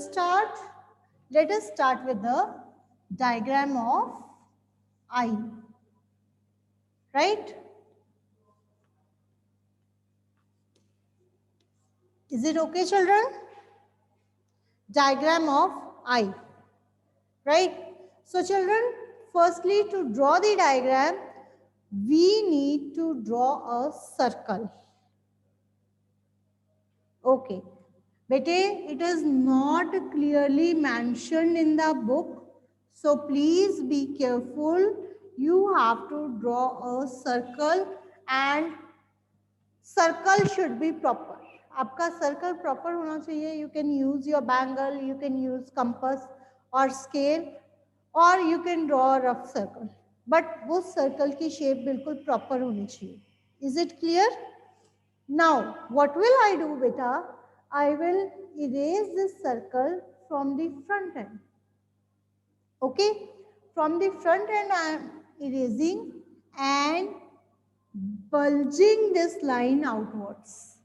start? Let us start with the diagram of eye, right? Is it okay, children? Diagram of eye, right? So children, firstly to draw the diagram, we need to draw a circle. Okay. Bete, it is not clearly mentioned in the book. So please be careful. You have to draw a circle and circle should be proper. आपका circle proper होना चाहिए. You can use your bangle, you can use compass or scale, or you can draw a rough circle. But वो circle की shape बिल्कुल proper होनी चाहिए. Is it clear? Now, what will I do, beta? I will erase this circle from the front end. Okay? From the front end, I am erasing and bulging this line outwards.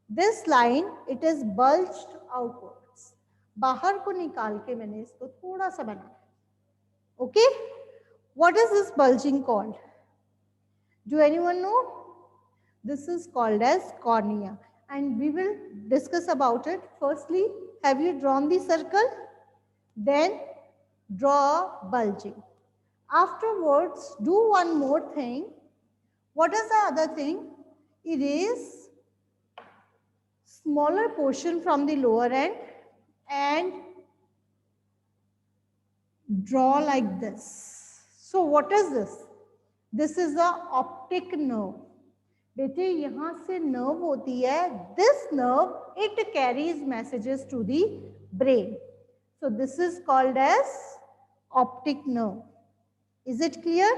This line, it is bulged outwards. बाहर को निकाल के मैंने इसको थोड़ा सा बनाया. Okay? What is this bulging called? Do anyone know? This is called as cornea, and we will discuss about it. Firstly, have you drawn the circle? Then draw bulging. Afterwards, do one more thing. What is the other thing? Erase smaller portion from the lower end and draw like this. So what is this? This is the optic nerve. बेटे यहाँ से nerve होती है. This nerve, it carries messages to the brain. So this is called as optic nerve. Is it clear?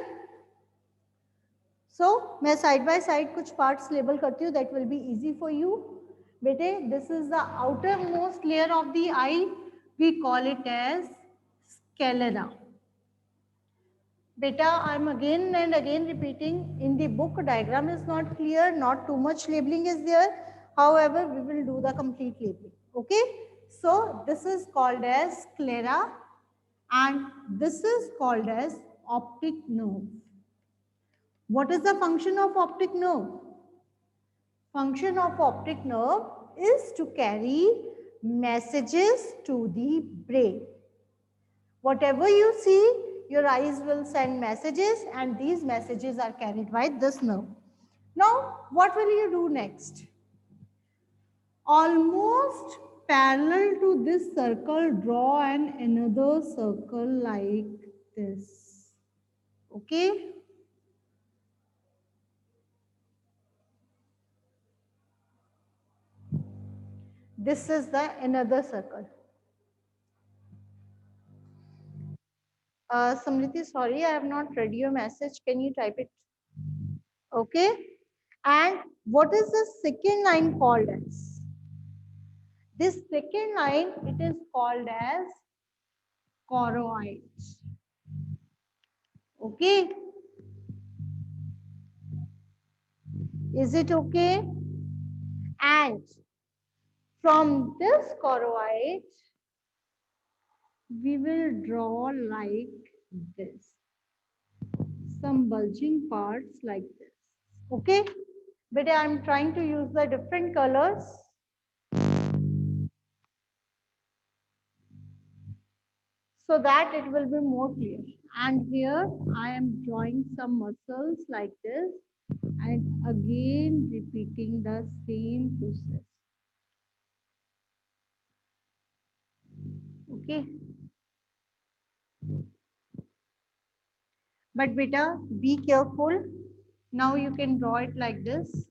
So मैं side by side कुछ parts label करती हूँ. That will be easy for you. बेटे, this is the outermost layer of the eye. We call it as sclera. Beta, I'm again and again repeating, in the book diagram is not clear, not too much labeling is there. However, we will do the complete labeling. Okay. So this is called as sclera and this is called as optic nerve. What is the function of optic nerve? Function of optic nerve is to carry messages to the brain. Whatever you see, your eyes will send messages and these messages are carried by this nerve. Now, what will you do next? Almost parallel to this circle, draw another circle like this. Okay? This is the another circle. Samriti, sorry, I have not read your message. Can you type it? Okay. And what is the second line called as? This second line, it is called as choroid. Okay. Is it okay? And from this choroid, we will draw like this. Some bulging parts like this. Okay. But I'm trying to use the different colors. So that it will be more clear. And here I am drawing some muscles like this and again repeating the same process. Okay. But beta, be careful. Now you can draw it like this.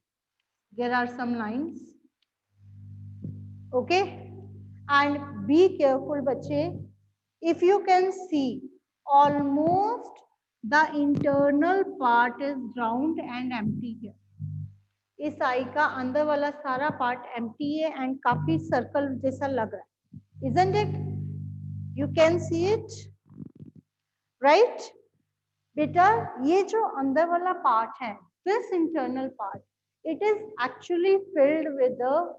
There are some lines. Okay. And be careful, bache. If you can see, almost the internal part is round and empty here. इस आई का अंदर वाला सारा part empty है and काफी circle जैसा लग रहा है. Isn't it? You can see it, right? बेटा ये जो अंदर वाला पार्ट है, this internal part, it is actually filled with the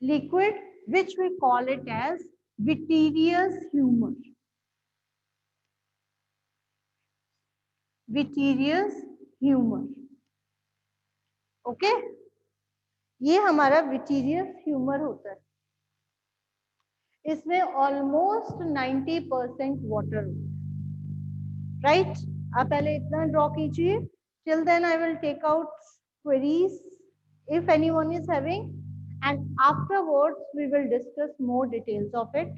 liquid which we call it as vitreous humour, vitreous humour, okay, ये हमारा विटीरियस ह्यूमर होता है। इसमें ऑलमोस्ट 90% वाटर, राइट। आप पहले इतना ड्रॉ कीजिए, till then I will take out queries if anyone is having, and afterwards we will discuss more details of it.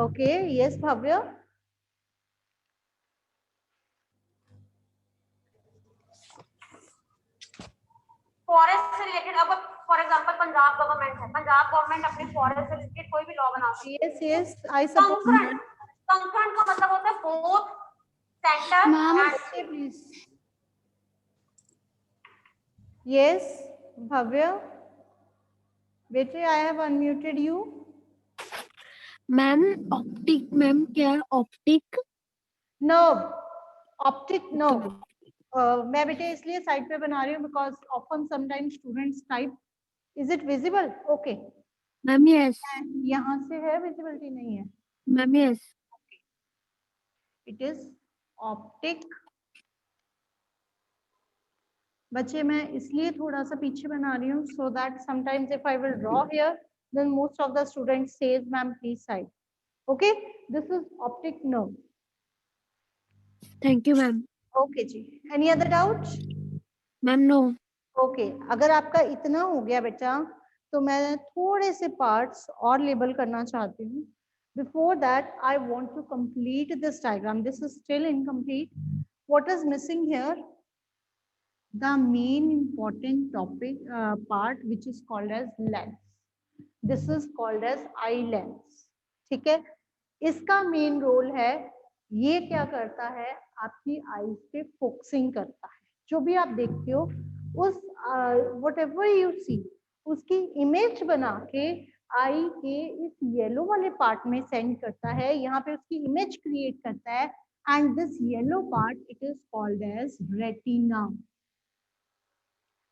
Okay, yes Bhavya. Forest से रिलेटेड, अब फॉर एग्जांपल पंजाब गवर्नमेंट है, Punjab government अपने forest से related कोई भी law बना सकती है। Yes yes I support. Concurrent का मतलब होता है both centre and please. Yes Bhavya, बेटे I have unmuted you. Ma'am optic, ma'am क्या है ऑप्टिक? Nerve, optic nerve. मैं बेटे इसलिए साइड पे बना रही हूँ because often sometimes students type, is it visible? Okay ma'am yes. यहाँ से है, विजिबिलिटी नहीं है ma'am yes. It is optic. बच्चे मैं इसलिए थोड़ा सा पीछे बना रही हूँ so that sometimes if I will draw here then most of the students says ma'am please side. Okay, this is optic nerve. Thank you ma'am. Okay जी, any other doubt? Ma'am no. Okay, अगर आपका इतना हो गया बेटा तो मैं थोड़े से पार्ट्स और लेबल करना चाहती हूँ। Before that I want to complete this diagram, this is still incomplete. What is missing here? The main important topic part which is called as lens. This is called as eye lens. ठीक है, इसका main role है, ये क्या करता है, आपकी eyes पे फोकसिंग करता है। जो भी आप देखते हो उस whatever you see उसकी इमेज बना के आई के इस येलो वाले पार्ट में सेंड करता है, यहाँ पे उसकी इमेज क्रिएट करता है and this yellow part it is called as retina.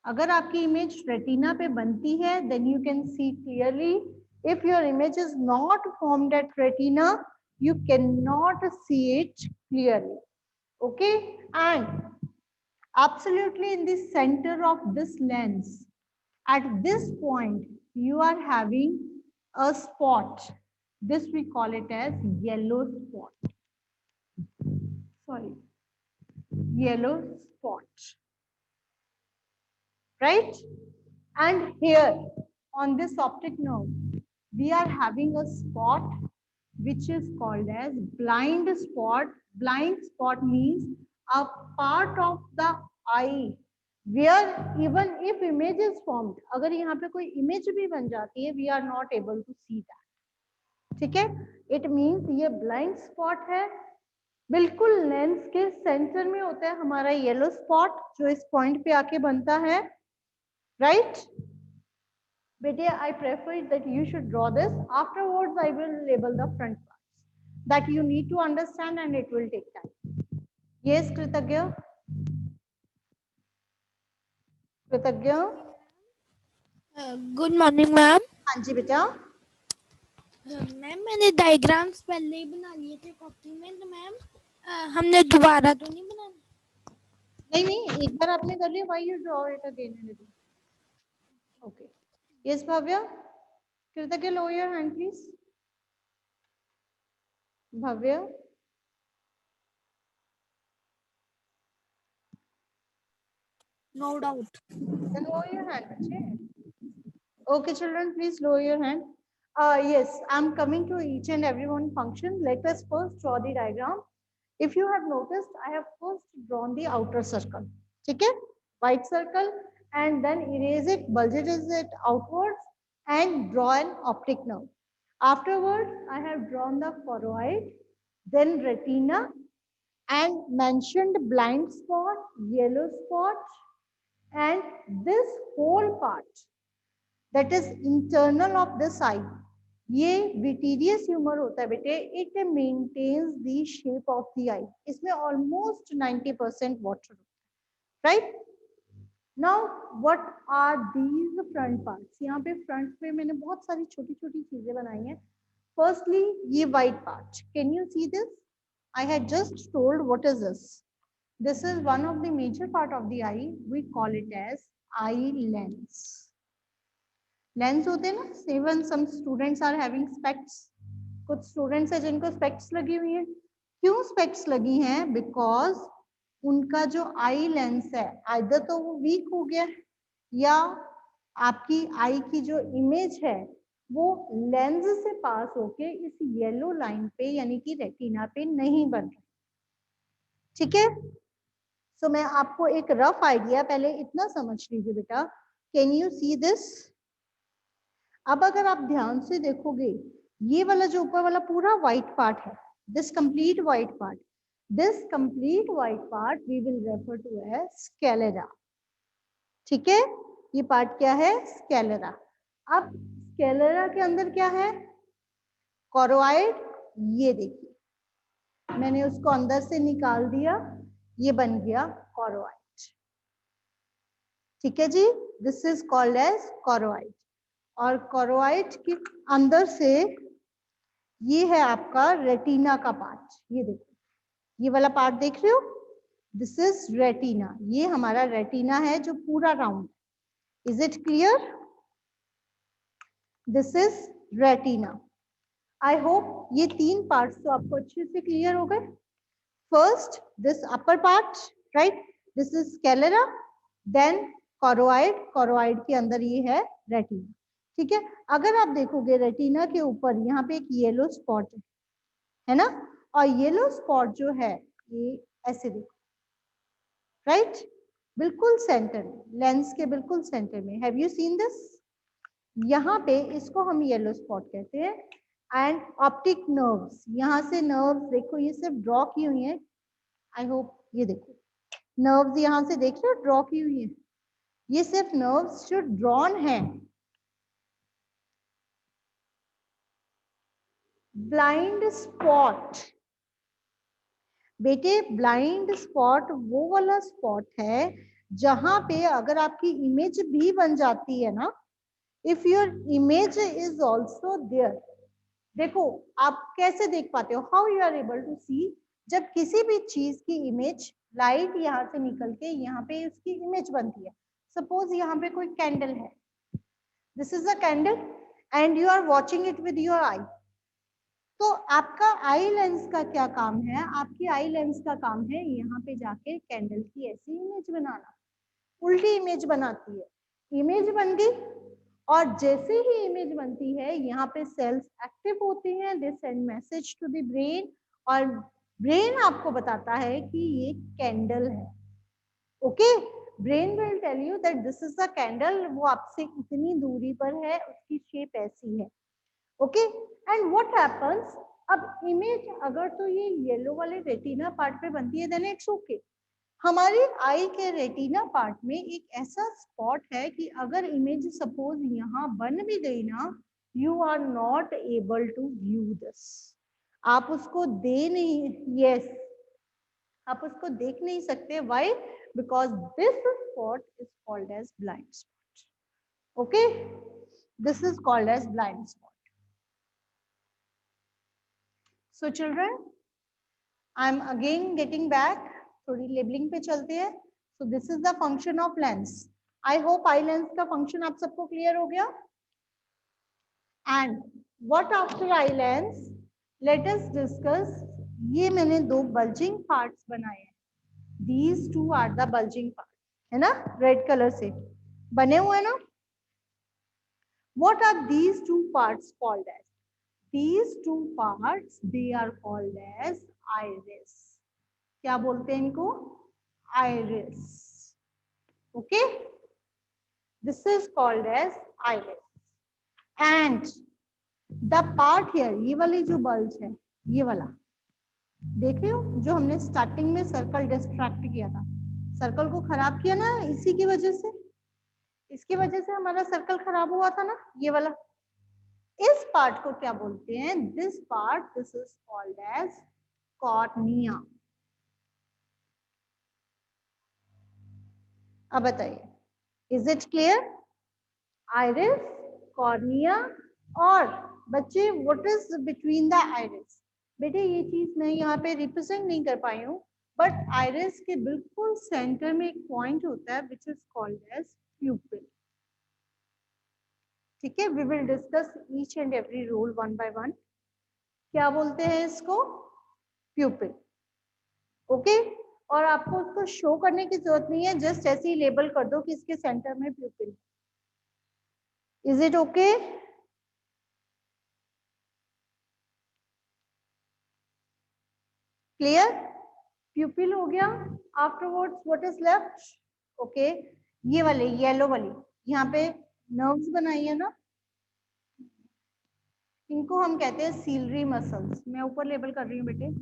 अगर आपकी इमेज रेटिना पे बनती है then you can see clearly. If your image is not formed at retina you cannot see it clearly. Okay, and absolutely in the center of this lens at this point you are having a spot. This we call it as yellow spot. Sorry, yellow spot, right? And here on this optic nerve we are having a spot which is called as blind spot. Blind spot means a part of the eye where even if image is formed, अगर यहाँ पे कोई image भी बन जाती है, we are not able to see that. ठीक है, it means ये blind spot है, बिल्कुल लेंस के सेंटर में होता है हमारा येलो स्पॉट जो इस पॉइंट पे आके बनता है, राइट? बेटे I prefer that you should draw this. Afterwards I will label the front parts that you need to understand and it will take time. Yes कृतज्ञ, कृतज्ञ। Good morning ma'am. हाँ जी बेटा। मैम मैंने डायग्राम्स पहले ही बना लिए थे कॉपी में, तो मैम हमने दोबारा तो नहीं बनाना? नहीं नहीं, एक बार आपने कर लिया, why you draw it again and again? Okay. Yes भव्य, कृतज्ञ lower your hand please. Bhavya, no doubt. then lower your hand बच्चे। Okay children, please lower your hand. Yes, I'm coming to each and every one function. Let us first draw the diagram. If you have noticed, I have first drawn the outer circle. ठीक है, white circle, and then erase it, bulge it outwards, and draw an optic nerve. Afterwards, I have drawn the choroid, then retina, and mentioned blind spot, yellow spot, and this whole part that is internal of this eye. ये विटीरियस humour होता है बेटे, it maintains the shape of the eye. इसमें almost 90% water, right? Now what are these front parts? यहाँ पे front पे मैंने बहुत सारी छोटी छोटी चीजें बनाई हैं। Firstly, ये white part. Can you see this? I had just told what is this. This is one of the major part of the eye. We call it as eye lens. Lens होते हैं ना. Even some students are having specs. कुछ students है जिनको स्पेक्ट्स लगी हुई है. क्यों स्पेक्ट्स लगी हैं? बिकॉज उनका जो आई लेंस है आइदर तो वो वीक हो गया या आपकी आई की जो इमेज है वो लेंस से पास होके इस येलो लाइन पे यानी कि रेटिना पे नहीं बन रही. ठीक है. सो मैं आपको एक रफ आइडिया पहले इतना समझ लीजिए बेटा. Can you see this? अब अगर आप ध्यान से देखोगे ये वाला जो ऊपर वाला पूरा व्हाइट पार्ट है, this complete white part, this complete white part we will refer to as sclera. ठीक है. ये पार्ट क्या है? स्केलेरा. अब स्केलेरा के अंदर क्या है? कोरोइड. ये देखिए मैंने उसको अंदर से निकाल दिया, ये बन गया कोरोइड. ठीक है जी. This is called as choroid. और कोरोइड के अंदर से ये है आपका रेटिना का पार्ट. ये देखो ये वाला पार्ट देख रहे हो, दिस इज रेटिना. ये हमारा रेटिना है जो पूरा round. Is it clear? This is retina. I hope ये तीन पार्ट्स तो आपको अच्छे से क्लियर हो गए. First this upper part, right, this is sclera, then choroid. Choroid के अंदर ये है रेटिना. ठीक है. अगर आप देखोगे रेटिना के ऊपर यहाँ पे एक येलो स्पॉट है ना, और येलो स्पॉट जो है ये ऐसे देखो, राइट, बिल्कुल सेंटर में, लेंस के बिल्कुल सेंटर में. Have you seen this? यहाँ पे इसको हम येलो स्पॉट कहते हैं. एंड ऑप्टिक नर्व्स, यहाँ से नर्व्स देखो ये सिर्फ ड्रॉ की हुई है. आई होप ये देखो नर्व्स यहाँ से देख रहे हो ड्रॉ की हुई है. ये सिर्फ नर्व्स जो ड्रॉन है. ब्लाइंड स्पॉट, बेटे ब्लाइंड स्पॉट वो वाला स्पॉट है जहां पे अगर आपकी इमेज भी बन जाती है ना, if your image is also there. देखो आप कैसे देख पाते हो, how you are able to see, जब किसी भी चीज की इमेज लाइट यहाँ से निकल के यहाँ पे उसकी इमेज बनती है. सपोज यहाँ पे कोई कैंडल है, this is a candle and you are watching it with your eye. तो आपका आई लेंस का क्या काम है? आपकी आई लेंस का काम है यहाँ पे जाके कैंडल की ऐसी इमेज बनाना. उल्टी इमेज बनाती है. इमेज बन गई और जैसे ही इमेज बनती है यहाँ पे सेल्स एक्टिव होते हैं, they send message to the brain और ब्रेन आपको बताता है कि ये कैंडल है. Okay. Brain will tell you that this is a candle. वो आपसे इतनी दूरी पर है, उसकी शेप ऐसी है. ओके. एंड व्हाट हैपेंस, अब इमेज अगर तो ये येलो वाले रेटिना पार्ट पे बनती है देन इट्स ओके. हमारी आई के रेटिना पार्ट में एक ऐसा स्पॉट है कि अगर इमेज सपोज यहाँ बन भी गई ना, you are not able to view this. आप उसको दे नहीं, यस आप उसको देख नहीं सकते. Why? Because this spot is called as blind spot. Okay. This is called as blind spot. So children, I am again getting back. थोड़ी labelling पे चलते हैं. So this is the function of lens. I hope eye lens का function आप सबको clear हो गया. And what after eye lens? Let us discuss. ये मैंने दो bulging parts बनाए हैं. These two are the bulging parts. है ना, रेड कलर से बने हुए ना. What are these two parts called as? These two parts they are called as iris. क्या बोलते हैं इनको? Iris. Okay. This is called as iris. And the part here, ये वाली जो bulge है, ये वाला देख रहे हो जो हमने स्टार्टिंग में सर्कल डिस्ट्रैक्ट किया था, सर्कल को खराब किया ना इसी की वजह से, इसकी वजह से हमारा सर्कल खराब हुआ था ना, ये वाला. इस पार्ट को क्या बोलते हैं? This part, this is called as cornea. अब बताइए, is it clear? Iris, cornea और बच्चे what is between the iris? बेटे ये चीज मैं यहाँ पे रिप्रेजेंट नहीं कर पाई हूँ, बट आइरिस के बिल्कुल सेंटर में एक पॉइंट होता है which is called as pupil. ठीक है, we will discuss each and every role one by one. क्या बोलते हैं इसको? प्यूपिल. ओके, और आपको उसको शो करने की जरूरत नहीं है, जस्ट ऐसे ही लेबल कर दो कि इसके सेंटर में प्यूपिल. Is it okay? क्लियर? प्यूपिल हो गया. Afterwards what is left? Okay, ये वाले येलो वाली यहाँ पे नर्व्स बनाई है ना, इनको हम कहते हैं सीलरी मसल्स. मैं ऊपर लेबल कर रही हूँ बेटे,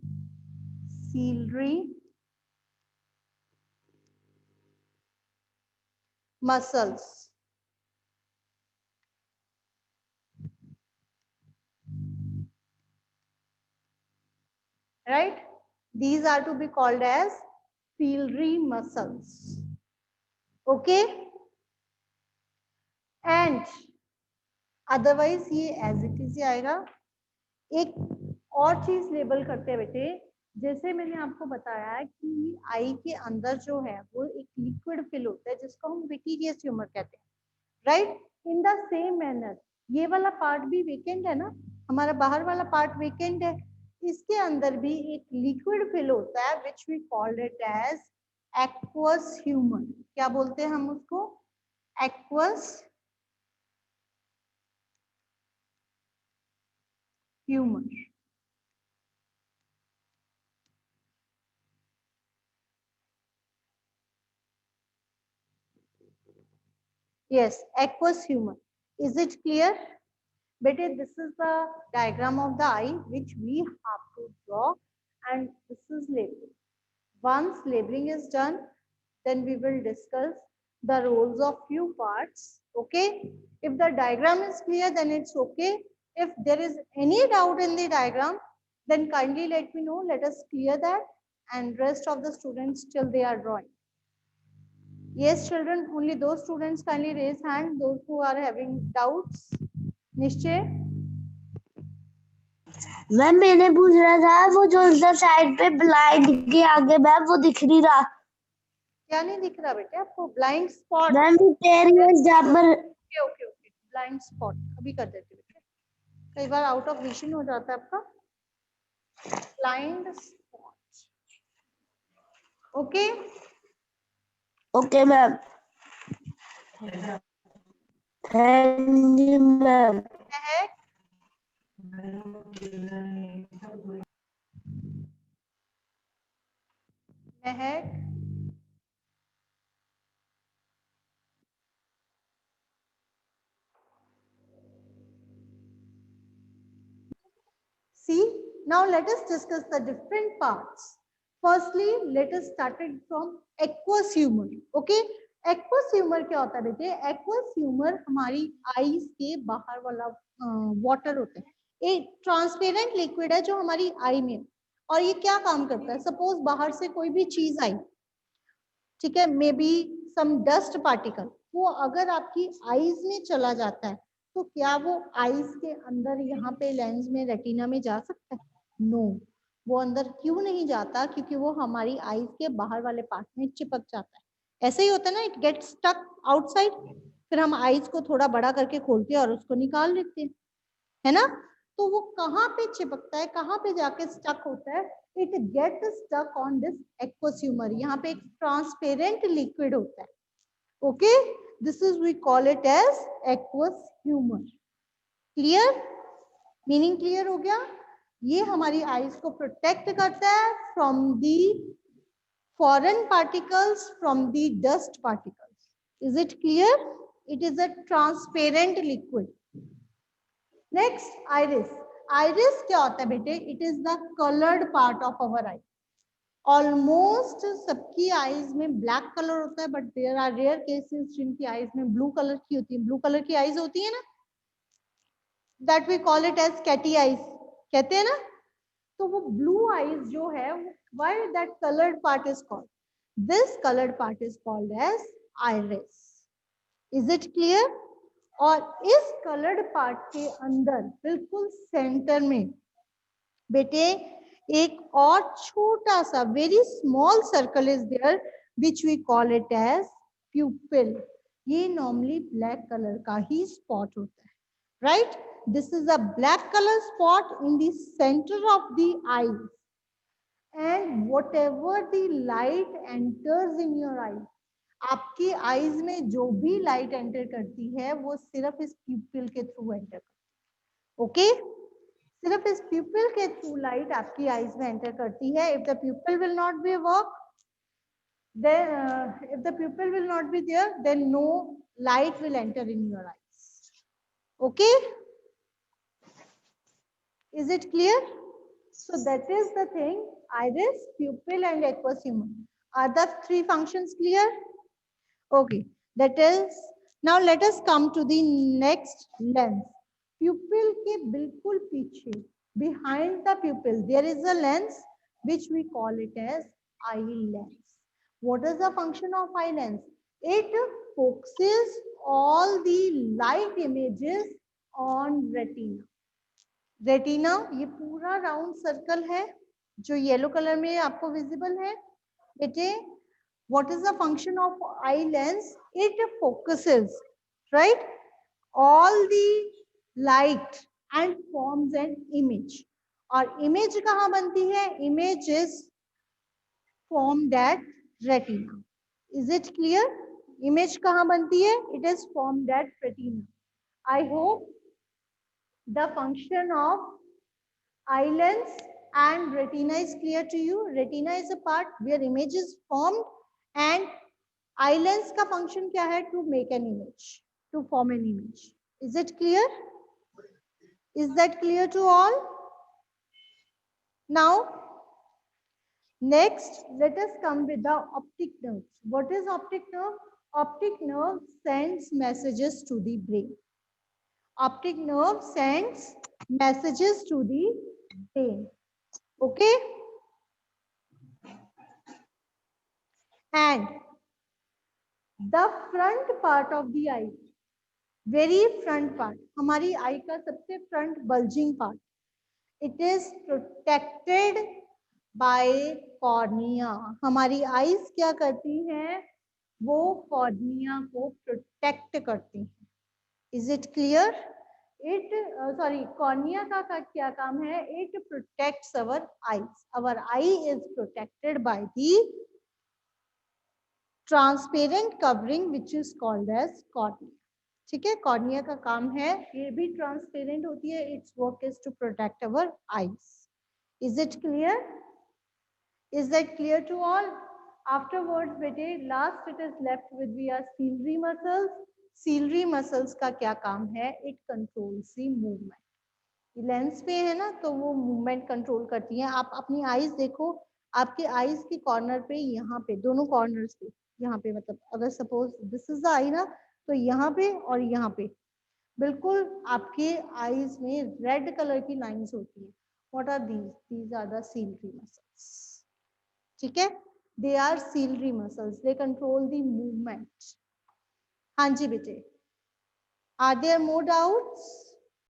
ciliary muscles. Right? These are to be called as ciliary muscles. Okay? And otherwise ये as it is ही आएगा. एक और चीज लेबल करते हैं बेटे, जैसे मैंने आपको बताया है कि आई के अंदर जो है वो एक लिक्विड फिल होता है जिसको हम विटिरियस ट्यूमर कहते हैं. Right? In the same manner ये वाला पार्ट भी वेकेंट है ना, हमारा बाहर वाला पार्ट वेकेंट है, इसके अंदर भी एक लिक्विड फिल होता है which we called it as aqueous humour. क्या बोलते हैं हम उसको? Aqueous humour. Yes, aqueous humor. Is it clear? Bete, this is the diagram of the eye which we have to draw, and this is labeling. Once labeling is done, then we will discuss the roles of few parts. Okay? If the diagram is clear, then it's okay. If there is any doubt in the diagram, then kindly let me know. Let us clear that, and rest of the students till they are drawing. Yes, children, only those students kindly raise hand, those who are having doubts. निश्चय? Ma'am मैंने पूछ रहा था वो जो इधर side पे blind के आगे मैम वो दिख नहीं रहा. क्या नहीं दिख रहा बेटे आपको? Blind spot. मैम जहाँ पर okay okay okay, blind spot अभी कर देते बेटे, कई बार आउट ऑफ विजन हो जाता है आपका. Blind spot. Okay okay ma'am. Thank you ma'am. Mahak, see, now let us discuss the different parts. Firstly, let us start it from aqueous humor. Okay, aqueous humor क्या होता है बेटे? aqueous humor हमारी eyes के बाहर वाला water होता है, एक ट्रांसपेरेंट लिक्विड है जो हमारी आई में, और ये क्या काम करता है? सपोज बाहर से कोई भी चीज आई, ठीक है, maybe some dust particle, वो अगर आपकी आईज में चला जाता है तो क्या वो आईज के अंदर यहाँ पे लेंस में रेटिना में जा सकता है? नो, वो अंदर क्यों नहीं जाता? क्योंकि वो हमारी आईज के बाहर वाले पार्ट में चिपक जाता है. ऐसे ही होता है ना, इट गेट स्टक आउटसाइड, फिर हम आईज को थोड़ा बड़ा करके खोलते हैं और उसको निकाल लेते हैं, है ना? तो वो कहाँ पे चिपकता है, कहाँ पे जाके स्टक होता है? It get stuck on this aqueous humour. यहाँ पे एक ट्रांसपेरेंट लिक्विड होता है. Okay, this is we call it as aqueous humour. Clear? Meaning clear हो गया? ये हमारी आईज को प्रोटेक्ट करता है from the foreign particles, from the dust particles. Is it clear? It is a transparent liquid. Next, iris. Iris क्या होता है बेटे? It is the coloured part of our I. Almost सबकी आईज में black colour होता है, but there are rare cases जिनकी eyes में ब्लू कलर की होती है. ब्लू कलर की आईज होती है ना, that we call it as catty eyes कहते हैं ना. तो वो ब्लू आईज जो है, why that coloured part is called, this coloured part is called as iris. Is it clear? और इस कलर्ड पार्ट के अंदर बिल्कुल सेंटर में बेटे एक और छोटा सा very small circle is there which we call it as pupil. ये नॉर्मली ब्लैक कलर का ही स्पॉट होता है, right? This is a black colour spot in the centre of the eye, and whatever the light enters in your eye, आपकी eyes में जो भी light enter करती है वो सिर्फ इस प्यूपिल के थ्रू एंटर करती है। ओके, सिर्फ इस प्यूपिल के थ्रू लाइट आपकी आईज में एंटर करती है। If the प्यूपिल will not be work, then if the pupil will not be there, then no light will enter in your eyes. Okay, is it clear? So that is the thing, iris, pupil and aqueous humor. Are the three functions clear? Okay, that is, now let us come to the next lens. Pupil के बिल्कुल पीछे, behind the pupil there is a lens which we call it as eye lens. What is the function of eye lens? It focuses all the light images on retina. Retina ये पूरा round circle है जो yellow colour में आपको visible है बेटे। what is the function of eye lens? It focuses, right, all the light and forms an image. और image कहाँ बनती है? Image is formed at retina. Is it clear? Image कहाँ बनती है? It is formed at retina. I hope the function of eye lens and retina is clear to you. Retina is a part where image is formed, and eye lens का function क्या है? To make an image, to form an image. Is it clear? Is that clear to all? Now, next, let us come with the optic nerve. What is optic nerve? Optic nerve sends messages to the brain. Optic nerve sends messages to the brain. Okay? And the front part of the eye, very front part, हमारी eye का सबसे front bulging part, it is protected by cornea. हमारी eyes क्या करती हैं? वो cornea को protect करती हैं. Is it clear? It cornea का क्या काम है? It protects our eyes. Our eye is protected by the transparent covering which is called as cornea. ठीक है, कॉर्निया का काम है, ये भी ट्रांसपेरेंट होती है. Its work is to protect our eyes. Is it clear? Is that clear to all? Afterwards बेटे last it is left with we are ciliary muscles. Ciliary muscles का क्या काम है? It controls the movement. Lens पे है ना, तो वो मूवमेंट कंट्रोल करती है. आप अपनी आईज देखो, आपके आईज के कॉर्नर पे, यहाँ पे, दोनों कॉर्नर्स पे, यहाँ पे, मतलब अगर सपोज दिस इज द आई ना, तो यहाँ पे और यहाँ पे बिल्कुल आपके आईज में रेड कलर की लाइंस होती है. What are these? These are the ciliary muscles. ठीक है, they are ciliary muscles, they control the movement. हाँ जी बेटे, आर देयर मोर डाउट्स?